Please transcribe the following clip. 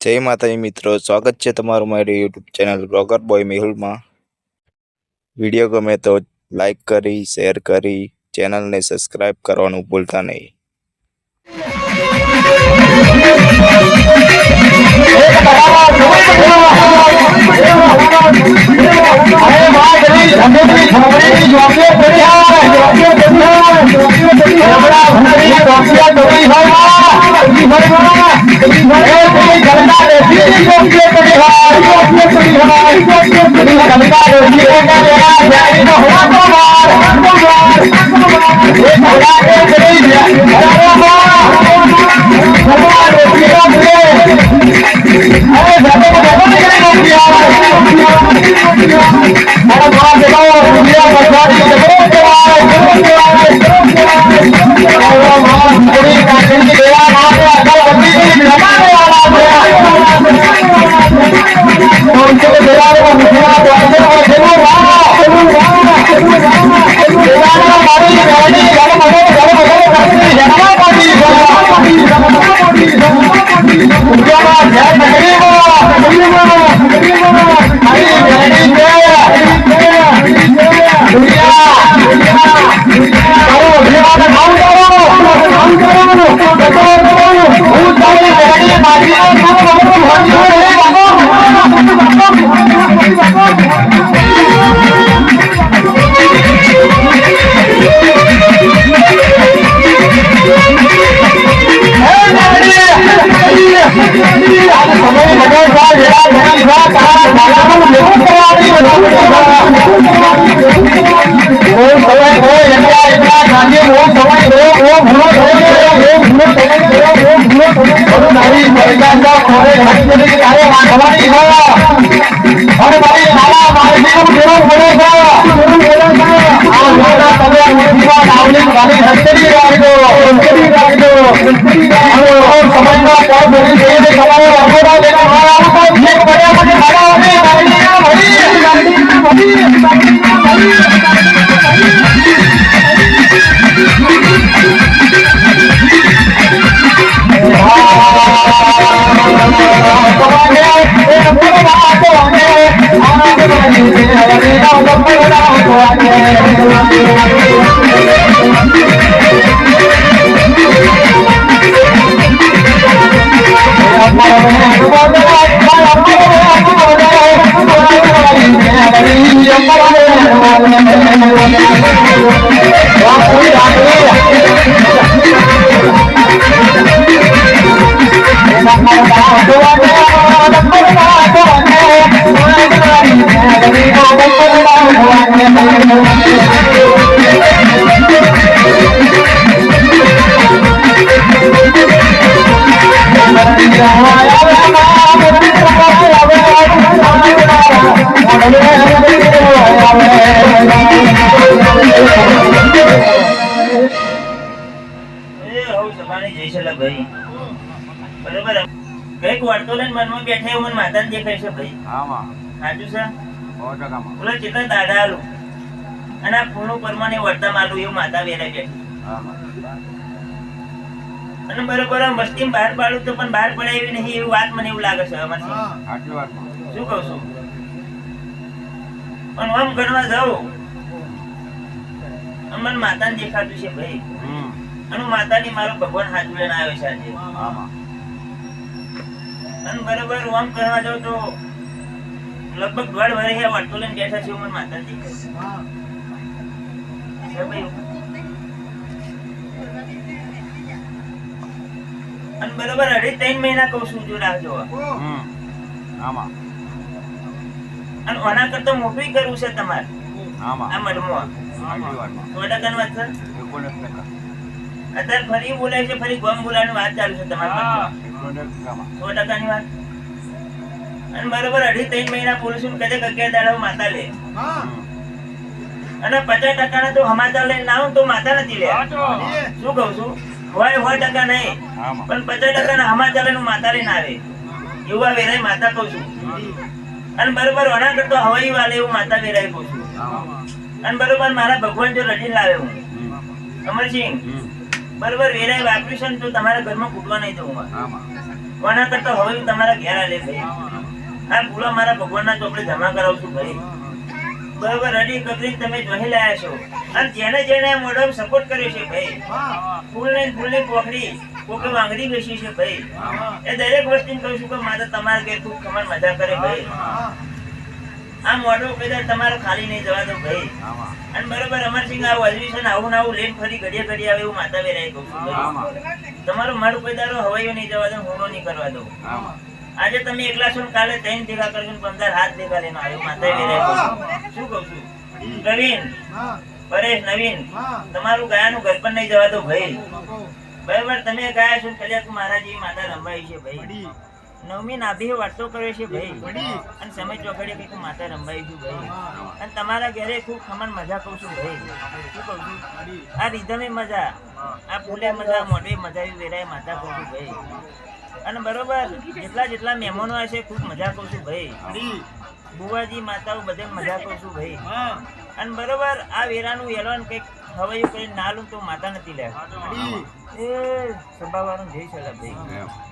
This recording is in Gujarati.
જય માતાજી મિત્રો, સ્વાગત છે તમારું મારી યુટ્યુબ ચેનલ બ્લોગર બોય મેહુલમાં। વિડીયો ગમે તો લાઈક કરી, શેર કરી, ચેનલને સબસ્ક્રાઈબ કરવાનું ભૂલતા નહીં। મસ્તી બહાર પાડું તો પણ બહાર પડાવી નહીં એવી વાત મને એવું લાગે છે. શું કહું છું પણ આમ કરવા જાઉં મને માતા ને દેખાતું છે ભાઈ, અને માતા ની મારો ભગવાન હાથ લઈને આવ્યો છે આજે. અને બરોબર આમ કરવા જાઉં તો લગભગ 1.5 વર્ષ વાટકો લઈને બેઠા છે. મને માતા દેખાય અને બરોબર 2.5-3 મહિના કહું છું જો રાહ જોવા. અને આના કરતા મોટું કરવું છે તમારે આ મઢમાં. 100% વાત છે. અત્યારે ફરી બોલાય છે, ફરી ગમ બોલાવાની વાત ચાલુ છે તમારા 100% ની વાત. અને બરોબર 2.5-3 મહિના બોલું છું, કદે 11 દાડા માતા લે અને 50% તો સમાચાર લઈને ના આવું તો માતા નથી લે. શું કહું છું? 100% નહીં પણ 50% ના સમાચાર લઈને માતા લઈને આવે એવું આ વેરાય માતા કહું છું. અને બરોબર વણા કરતો હવાઈ વાલે એવું માતા વેરાય કહું છું. અને બરોબર મારા ભગવાન જો રટીને લાવે હું અમરસિંહ બરોબર વેરાય વાપરીશ તો તમારા ઘરમાં ફૂટવા નહીં દઉં. કોના કરતા હવે તમારા ઘેર આલે ભાઈ આ પૂરા મારા ભગવાનના ચોપડે જમા કરાવું છું ભાઈ બરાબર રેડી કરીને તમે જોઈ લાયા છો અને જેને જેને મોઢો સપોર્ટ કર્યો છે ભાઈ ફૂલની પોખડી કોકે વાંગડી બેસી છે ભાઈ એ દરેક વસ્તુ કહું છું કે માતા તમારા ઘેર ખૂબ કમાર મજા કરે ભાઈ આ મોઢો કદાચ તમારો ખાલી નહીં જવા દો ભાઈ અને બરોબર અમરસિંહ આવું હજવી છે ને આવું ને આવું લઈને ફરી ઘડિયા ઘડિયા આવે એવું માતા વેરાય કહું છું ભાઈ તમારું મારું પૈદારો હવાઈઓ નહીં જવા દો હુંનો નહીં કરવા દો આજે તમે એકલા છો ને કાલે 3 ભેગા કરજો 15 હાથ ભેગા લઈને આવ્યો માતા વેરાય કહું શું કહું છું પ્રવીણ પરેશ નવીન તમારું ગાયાનું ઘર પણ નહીં જવા દો ભાઈ બરાબર તમે ગાયા છો કદાચ મારા જેવી માતા રંબાઈ છે ભાઈ નવમી નાભી વાતો કર્યો છે ભાઈ અને સમય ચોકડીએ કઈક માતા રંબાઈ છું ભાઈ અને તમારા ઘરે ખૂબ ખમણ મજા કહું છું ભાઈ શું કહું છું આ રીધમે મજા આ ફૂલે મજા મોઢે મજા એવી વેરાય માતા કહું છું ભાઈ અને બરોબર જેટલા મહેમાનો હશે ખૂબ મજા કહું છું ભાઈ બુવાજી માતાઓ બધે મજા કહું છું ભાઈ અને બરોબર આ વેરાનું એલવાન કઈક હવાયું કરીને ના લઉં તો માતા નથી લે એ સભાવાળું જઈ શકે ભાઈ